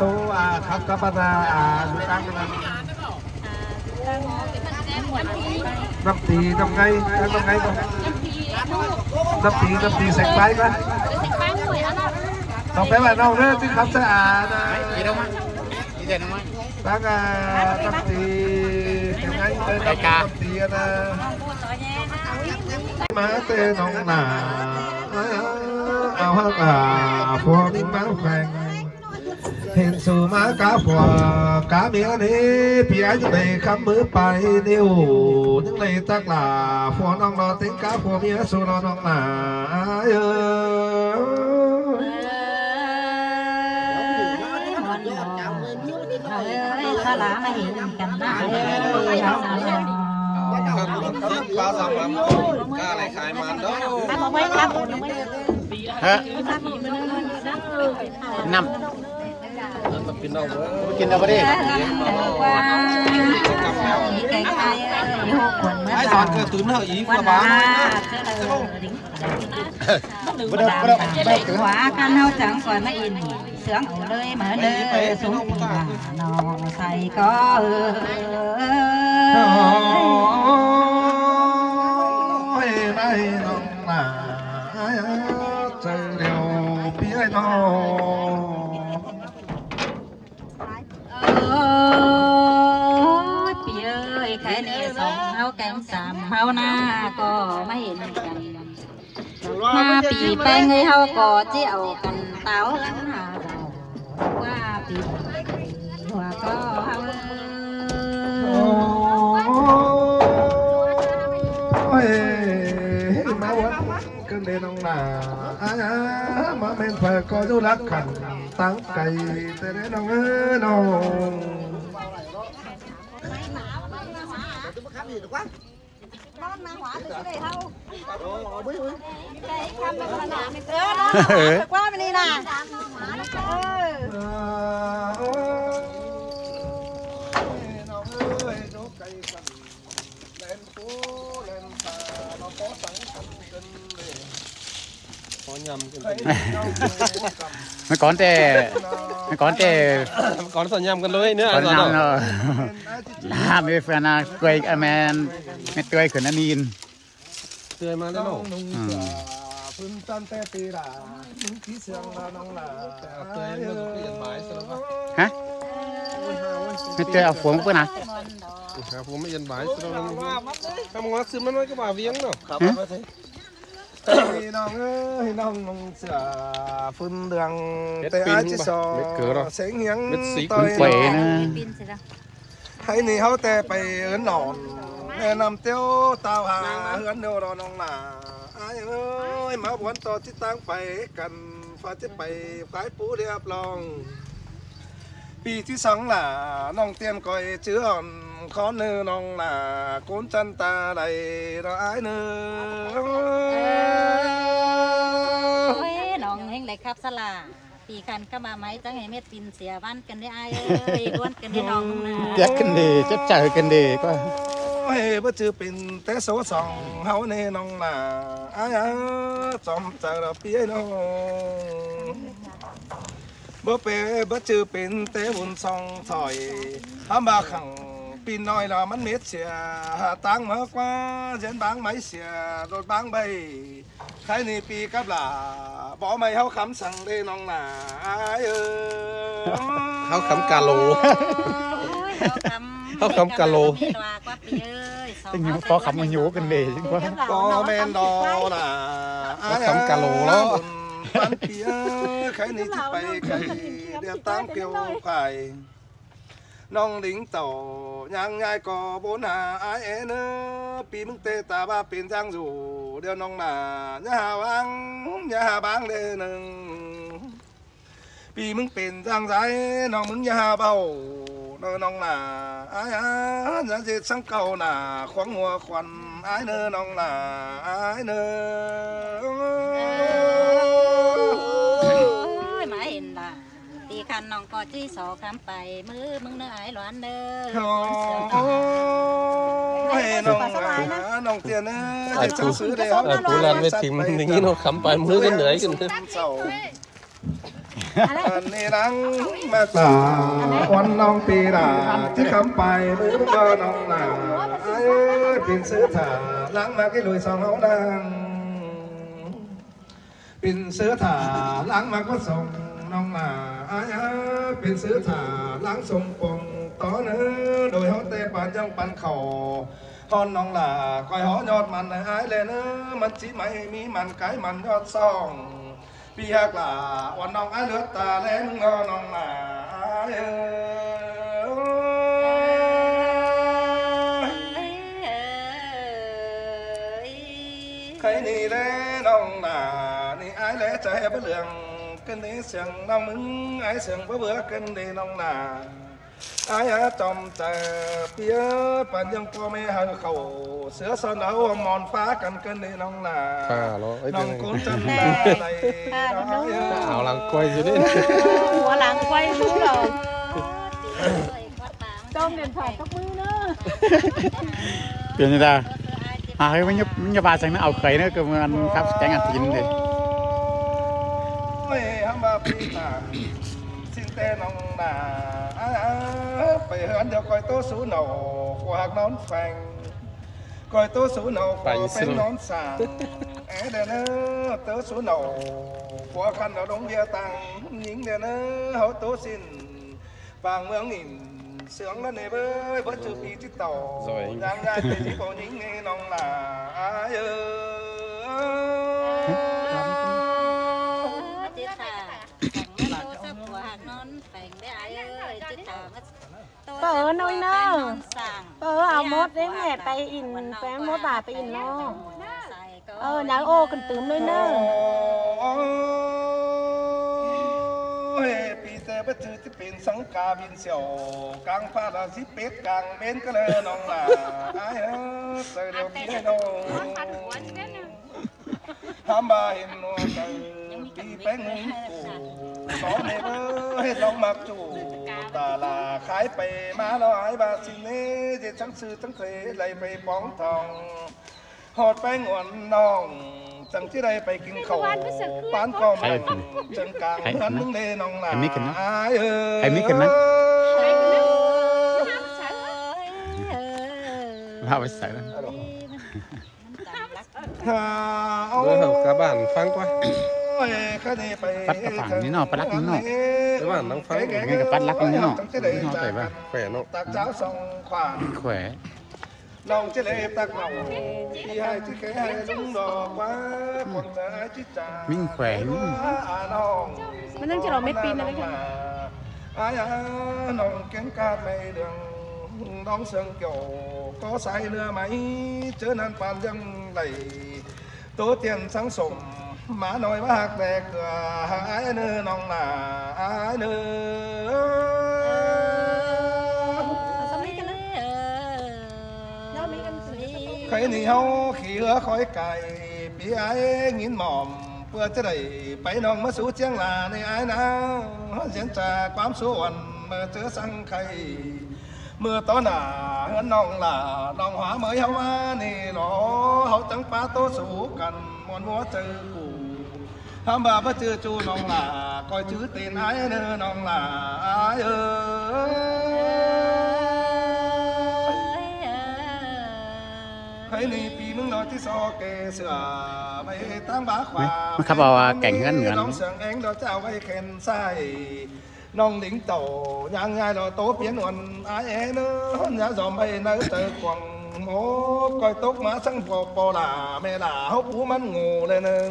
ตัวครับกับปัญหาอยู่ตั้งนั้นน้ำตีน้ำไงก็น้ำตีเสกไปกันต้องไปว่าเราเรื่องที่คำสะอาดนะตั้งน้ำตียังไงเป็นน้ำตีนะมาเตะน้องหนาเอาฮักพวกนี้มาแข่งเห็นสู่มากาผัวกาเมียนี้พี่ไอ้จะได้คำมือไปนิ้วยังเลยตักหลาผัวน้องรอติ้งกาผัวเมียสู่รอน้องหนาถ้าหลาไม่เห็นกันได้ปลาสามลำก็อะไรขายมันด้วยเอาไว้ครับฮะน้ำกินเอาเว้ยกินเอาไปดิไอ้สอนเกิดตื่นเหรออีกระบาดขวากันเฮาจังก่อนมาอินเสืองเอาเลยเหมือนเด้อสูงนอใส่ก็ไม่น้องหนาเจอเดียวพี่ไอ้น้องพี่เอ้ยแค่นี้สองเฮาแกงสามเฮาหน้าก็ไม่เห็นกันมาปีแป้งให้เฮาก็เจียวกันเต้าลังหาเราว่าปีหัวก็เฮามาวัดกันเดน้องหนามาเป็นเพื่อก็ดูรักกันตั้งไก่แต่เดน้องน้องนอนมาหวานจะได้เท่าได้คำเป็นขนาดไม่เกินกว่าไม่นี่นะไม่ก่อนแต่ก่อนสัญญากันเลยเนี่ยก่อนนำเนาะไม่เป็นแฟนนะเกยแมนไม่เกยขึ้นอันนี้เตือนมาแล้วเนาะพื้นต้นแต่ตีละมึงที่เสียงละน้องละเตือนมันเปลี่ยนหมายซะแล้วฮะไม่เตือนเอาฝนเพื่อนนะผมไม่เปลี่ยนหมายซะแล้วถ้ามึงว่าซื้อมันน้อยก็มาเวียงเนาะครับน้องน้องเสือฟื้นเดืองแต่อาจิสอเสียงเฮียงต่อยเป๋นะให้นี่เขาแต่ไปเอิ้นนอนแนะนำเตี้ยวตาวหาเอิ้นเดียวรอน้องหนาเอ้ยมาวันต่อที่ตั้งไปกันฟ้าจะไปขายปูเรียบรองปีที่สองล่ะน้องเตรียมก่อยเจืออ่อนขอเนื้อน้องหนาโกนจันตาใดเราอ้ายเนื้อน้องเฮงเลยครับสลาปีคันเข้ามาไหมจังให้เม็ดปินเสียบ้านกันได้อ้ายล้วนกันได้น้องนะแยกกันดีจับใจกันดีก็บ่จือเป็นแต่โซสองเฮาแน่น้องหนาอ้ายจอมจากเราพี่น้องบ่เปบ่จือเป็นแต่บุญซองถอยหามาขังปีน้อยละมันเม็ดเสียตังมากกว่าเย็นบางไม่เสียรถบางใบใครนี่ปีกับหล่าบ่ไม่เฮาคำสั่งได้น้องหนาเฮาคำกาโลเฮาคำกาโลตึงพอคำมันอยู่กันดีจังว่าก็แม่นดอน่ะคำกาโลแล้วบ้านเปียใครนี่ที่ไปไกลเดี๋ยวตั้งเกี่ยวไก่น้องลิงเต่ายังไงก็บนหาไอ้เนื้อปีมึงเตะตาบ้าเป็นจังอยู่เดี๋ยวน้องหนาอย่าหาวังอย่าหาบางเด้อหนึ่งปีมึงเป็นจังใจน้องมึงอย่าหาเบาน้องหนาไอ้อย่าเจ็ดสังเก่าหนาขวางหัวควันไอ้เนื้อน้องหนาไอ้เนื้อมาเห็นล่ะตีคันน้องก็จี้สอคำไปมือมึงเนื้อไอ้หลานเด้อน้องเตี้ยนะไอ้ผู้รันไม่ทิ้งมันอย่างนี้เนาะคำไปมือก็เหนื่อยกัน อันนี้นังมาตาวันน้องปีดาที่คำไปมือก็น้องหนาเอ้ยเป็นเสื้อถาล้างมากี่ลุยสองเขาดังเป็นเสื้อถาล้างมาก็ส่งน้องหนาเอ้ยเป็นเสื้อถาล้างส่งปงต่อเนื้อโดยเขาเตะปานยังปันเข่าฮอนน้องหล่าคอยหอยอดมันไอ้เลยเนื้อมันจีไม่มีมันไก่มันยอดซองปีฮักหล่าวันน้องไอ้เลือดตาแลนงอน้องหล่าใครนี่แลน้องหล่านี่ไอ้แลใจเบื่อเรื่องกันนี่เสียงน้องมึงไอ้เสียงเบื่อกันนี่น้องหล่าไอ้จอมแต่เปียปันยังพ่อแม่หาเขาเสือสนาวมอนฟ้ากันกันนี่น้องหล่าน้องคนจันทร์อะไรเอาหลังกล้วยสิดิ หัวหลังไว้รู้หรอต้มเด่นผ่านกับมือเนอะ เปลี่ยนยังไงเฮ้ยมันจะบาสังนะเอาไข่เนอะก็มันครับแกงอัดทินเลยไม่ทำมาปีตาสิ้นแต่น้องหล่าไปเหินเดี๋ยวคอยโตสูหนอขวากนอนแฝงคอยโตสูหนอขวาเป็นนอนสางเอ๋เดี๋ยวนะโตสูหนอขวาคันเราดงเบียตังหญิงเดี๋ยวนะเขาโตสิ้นบางเมืองอินเสียงนั่นเองเบ้ยเบิ้ลจูปีที่ต่อยังไงเป็นที่ผู้หญิงนี่น้องหล่าเปิดน้อยเนอะเปิดเอามดได้แม่ไปอินแฟนมดบาไปอินเนาะนางโอ้กันตื่นน้อยเนอะปีแต่ประจืดที่เป็นสังกาบินเสียวกลางฟ้าราศีเป็ดกลางเบนก็เลยน้องหล่าเสือเดียวปีให้น้องทำมาเห็นน้องใจปีแป้งหูสอนในเบอร์ให้น้องมักจูตาลาขายไปมาลอยบาสิเน่จะทั้งซื้อทั้งเคยไหลไปป้องทองหอดไปงวนน้องจังที่ใดไปกินข้าวปานก็มันจังกลางเมืองนึงเดน้องหล่าไอ้มิกันนะพาไปใส่แล้วเมื่อเขากระบานฟังกว่าปัดกระฝังนี่เนาะปัดลักนี่เนาะกระบานต้องฟังไงกับปัดลักนี่เนาะนี่เนาะใส่ป่ะแขวนเนาะตักเจ้าสองขวานแขวน้องจะเล็บตักเหล่าที่ให้ที่แก่ให้ลุงดอกว่าคนจะให้จิตใจมิ่งแขวมันนั่งจะเราไม่ปีนอะไรกันน้องแกงกาไม่เดืองน้องเสืองเกี่ยวcó sai nữa mấy chớ nan pan dân đầy tố tiền sáng sủng má nói bác đẹp ai nữa nong là ai nữa cái này hao khi khói cài bị ai nghiến mỏm vừa tới đây bảy nong mới số chiang là này ai nào diễn trà quám số quần mà chớ sang khayเมื่อตอนน่ะเฮือนน้องล่ะน้องหาเมยเฮามานี่หนอเฮาตั้งปาโตสู้กันมวนหัวเจอกูทำบาปเจอจูน้องล่ะคอยชื่อตีนไอ้เนื้อน้องล่ะใครนี่ปีมึงน้อยที่ซอเกเสือไม่ตั้งบ้าขวามันขับเอาแก่งเงินเหมือนน้องเสืองเองเราจะเอาไว้เข็นไส้น้องลิงโตยังไงเราโตเปลี่ยนวันไอ้เนื้อจะจอมไปเนื้อเตะกวางโมคอยตกมาสังปอลาแม่ลาเขาปูมันงูเลยนึง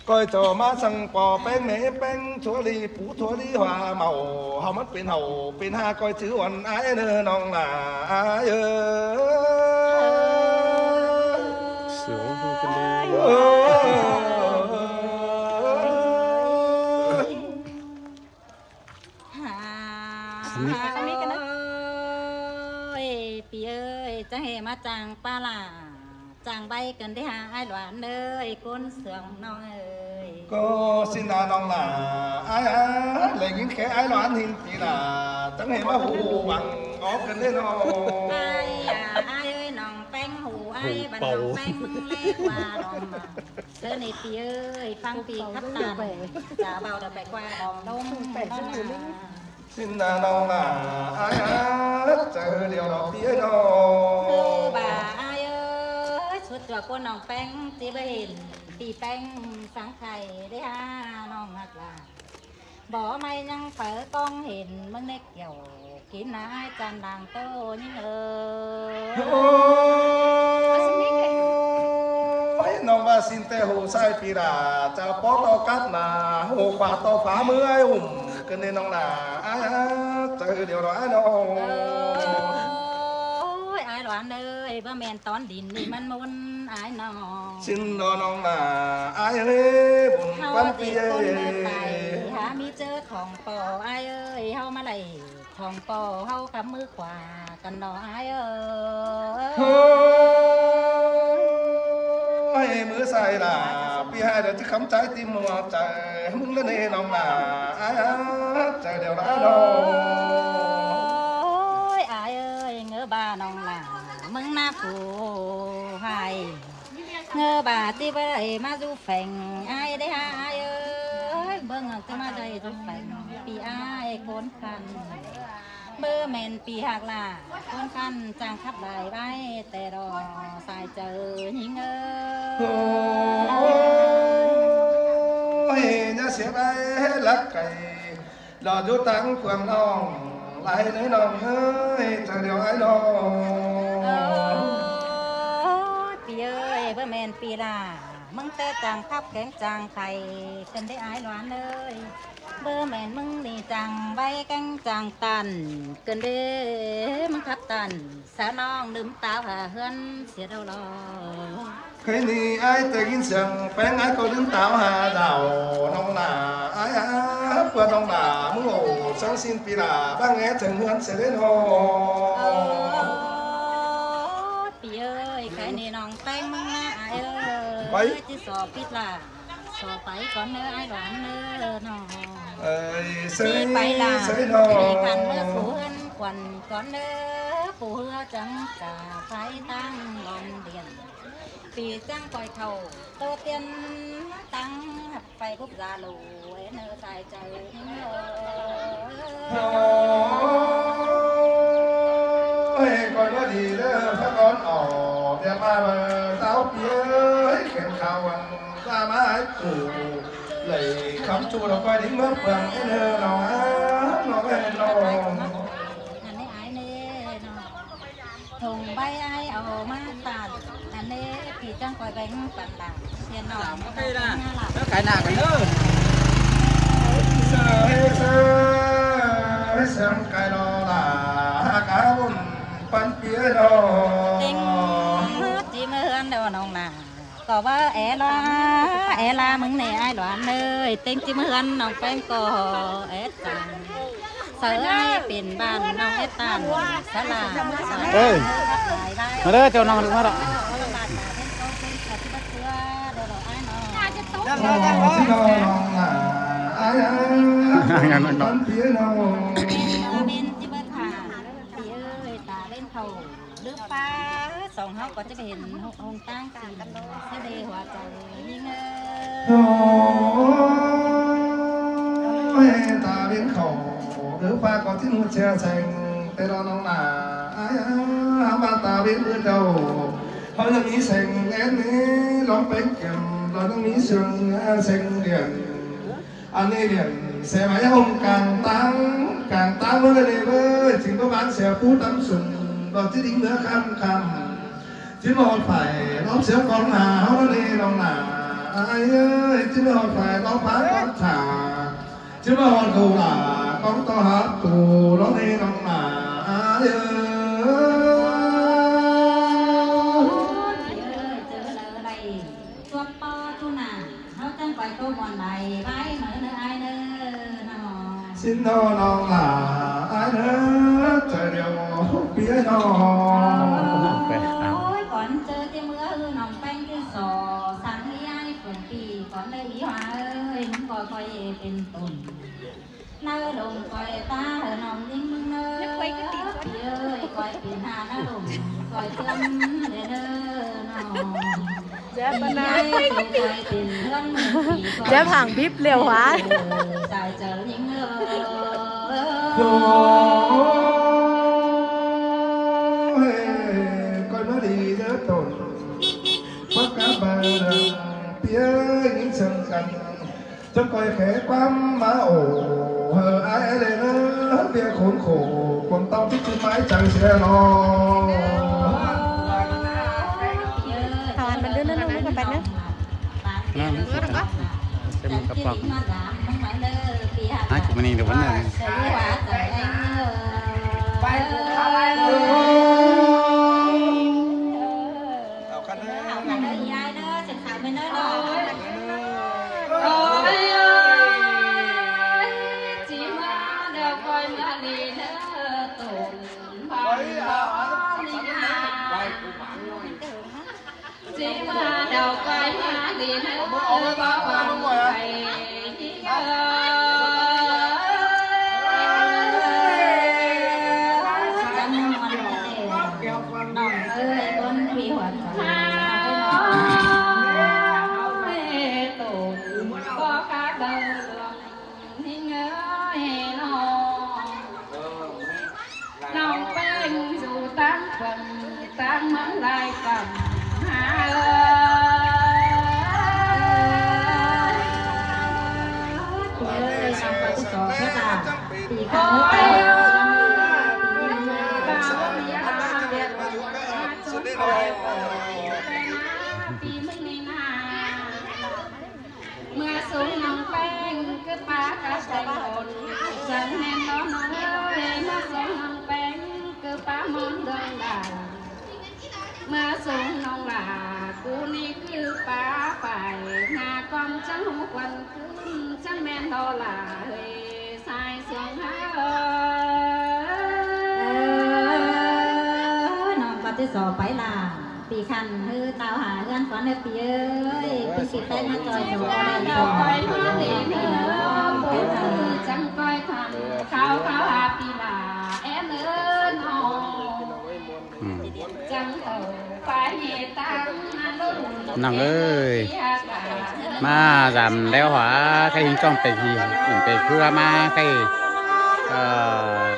คอยจอมาสังปอแป้งแม่แป้งถั่วลีปูถั่วลีหัวเมาเขามันเป็นเห่าเป็นหาคอยถือวันไอ้เนื้อน้องลาเสียงพูดกันเลยปีเอ้ยจะให้มาจางปลาล่าจางใบกันได้หาไอ้หวานเลยก้นเสืองน้องเอ้ยก็สินาน้องล่ะไอ้เลยยินแค่ไอ้หวานหินปีล่ะตั้งให้มาหูหวังออกกันได้น้องไอ้เอ้ยน้องแป้งหู ไอ้บ้านน้องแป้งเล็กว่าดองมาเธอในปีเอ้ยฟังปีคับตาจะเบาแต่ไปกว่าดองลงน้องxin nong là ai chờ điều đó phía đó bà ai ơi suốtตัวคนน้องแป้งที่ไปเห็นปีแป้งสังไข่ได้ฮะน้องหักว่าบ่ไม่ยังเปิดกล้องเห็นมึงได้เกี่ยวกินนายจานดังโตนี่น้องว่าสินแต่หูใส่ปีราจะปอตอกัดนาหูขวาตอฝามือไอ้หุ่มกันในน้องนาอ้าเจอเดี๋ยวรอไอ้น้องไอ้หลานเลยบ่แม่นตอนดินนี่มันมุนไอ้น้องสินรอน้องนาไอ้เฮ้บุญปันปีเอ้หามีเจอของปอไอ้เอ้ยเฮามาไล่ของปอเฮากับมือขวากันดอกไอ้เอ้ยมือใส่ล่ะปีให้เดี๋ยวจะคำใจตีมัวใจมึงเล่นให้น้องน่ะใจเดี๋ยวร้ายน้องไอ้เอ้ยเงือบ้าน้องล่ะมึงน่าผู้ให้เงือบ้าที่ไปมาดูแฝงไอ้ได้หาไอ้เอ้ยเบิ่งจะมาได้ดูแฝงปีไอ้คนคันเบอร์แมนปีหักล่ะคนคันจังขับได้ไว้แต่รอสายเจอหิงเอ้ยจะเสียไปลักไก่รอดูตั้งความน้องไล่ในน้องเอ้ยจะเดี๋ยวไอ้น้องปีเอ้ยเบอร์แมนปีล่ะมึงแต่จังขับแข็งจังไข่กันได้ไอ้หวานเลยเบอร์แมนมึงนี่จังใบกังจังตันเกินเด้มึงขับตันสาวน้องลืมตาหาเฮือนเสียดาวรอเคยนี่ไอ้แต่กินเสียงแป้งไอ้ก็ลืมตาหาดาวน้องหนาไอ้เพื่อน้องหนามึงโอ้สังสินปีหนาบ้างแง่ถึงเฮือนเสียได้โหปีเอ้ยใครนี่น้องแป้งมึงนะไอ้เอ้ยจะสอบปิดล่ะสอบไปก่อนเนื้อไอ้หวานเนื้อน้องสีไปล่ะในคันเมื่อผู้เฮือนควันก่อนเนื้อผู้เฮือจังจ่าไฟตั้งลมเดียนปีจังปล่อยเข่าโตเตียนตั้งไปกุบยาลูเนื้อใจใจก่อนว่าดีเด้อพระก้อนออกอย่ามาเบอร์สาวเปี้ยแขนข่าววันตาไม้กูเลยคำจูเราไปดิ้งเมื่อเปลืองเนื้อเราเราไม่เราอันนี้ไอ้เน่ถุงใบไอ้เอามาตัดอันนี้ผีจังคอยแบงตัดหลังเทียนหน่อยไม่ได้ละแล้วขายหนักกันเด้อเสือไก่รอล่ะกาบุญปันเปียรอติงจีเมื่อเดียวน้องน่ะก็ว่าแอลามึงเนี่ยไอ้หลานเลยเต็งจีเมื่อน้องแป้งก็แอตันเสือไอ้เป็นบ้านน้องแอตันสลาเฮ้ยมาเด้อเจ้าน้องมาละงานน้องเปียน้องเป็นจีเมื่อค่ะปีเอ้ยตาเล่นเขาหรือป้าสองเขาก็จะเห็นองค์ตั้งกันเสด็จหัวใจยิ่งโอ้ยตาเล่นเขาหรือป้าก็ที่นู่นเชียร์แสงแต่เราน้องหนาหาบ้านตาเล่นมือเจ้าเขาจะมีแสงแอนนี้ร้องเป็นเกี่ยวเราต้องมีเสียงแสงเดียนอันนี้เดียนเสียไหมองค์การตั้งเมื่อไรเว้ยถึงก็บ้านเสียผู้ตั้งสุ่มเราที่ดิ้งเนื้อคำที่มาหอดไฟร้องเสียงกองหนาเขาเลยร้องหนาไอ้เอ้ยที่มาหอดไฟร้องฟ้ากองฉาที่มาหอดกูหลากองต่อหักตูร้องเลยร้องหนาไอ้เอ้ตัวปอทุนาเขาจังไปตัวบอลใดไว้เหมือนไอ้เนื้อน้องสินน้องหลาไอ้เนื้อใจเดียวเปียน้องก่อนเจอที่เมื่อน้องแป้งที่สอสั่งให้ไอ้ฝนปีก่อนเลยอีหวาเอ้ยมึงคอยเป็นตุ่นเนื้อลงคอยตาน้องยิ่งมึงเนื้อเอ้ยคอยเป็นหาหน้าลงคอยเติมเด้อ แจ๊บมานะแจ๊บห่างบิบเร็วหวะ โอ้เฮ้coi nó đi nhớ tồn bắt cá bà tía những sân cành trong coi khẽ quắm má ổ hờ ai lên nó bia khốn khổ còn tao thích chữ mái chẳng xe lo ทานมันเดินนั่นนั่นกันไปนะ นั่นเต็มกระป๋องกูมันนี่เดี๋ยววันนึง เอาคันนี้ chỉ mà đầu quay mà đi nữa bao ngày con bị hoạt có cả đời nhớ lòng bên dù tan phần tan món lại cầm mưa xuống nòng beng cứ phá cả sài gòn dần nên nó nói mưa xuống nòng beng cứ phá món đơn đà mưa xuống nòng làกูนี่คือป้าไปหน้ากอมจังหูควันขึ้นจังแม่นดอลาเฮสายเสียงหาน้องปฏิสอไปล่ะปีคันฮือตาวหาเงินฝันให้ปีเอ้ยปีสิแต่มาจอยโจอะไรจอยมาดีเนื้อปูจังก้อยทำข้าวหาปีลาแอนเอ้ยน้องจังเออไปตั้งน้องเอ้ยมาจำแล้วหว่าใครยิงจ้องไปทีไปเพื่อมาใคร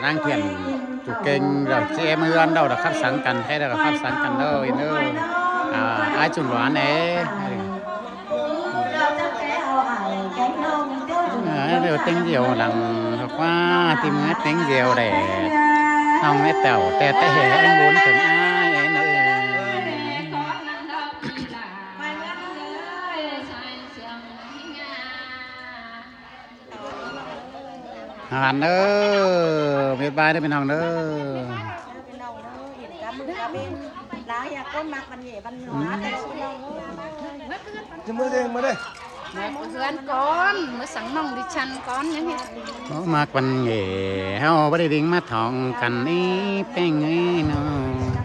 นั่งเขียนจุกเก่งเราเจ้ามืออันเราเราคัดสังกันให้เราคัดสังกันเด้อเด้อไอ้จุนหวานเอ๋เดี๋ยวเต็งเดียวหลังบอกว่าทีมือเต็งเดียวแดดน้องไม่เต่าแต่แต่เหอันบุญถึงอาหารเด้อเม็ดใบได้เป็นทางเด้อเป็นน้องเด้อเห็นกับมือกับเป็นหลายอยากก้นมักมันเหย่บันหัวแต่สุดน้องจะมือเด้งมาได้เพื่อนก้อนเมื่อสังน้องดิฉันก้อนอย่างนี้มากวันเหย่เฮาบ่ได้ดิ้งมาทองกันนี่แป้งไงเนาะ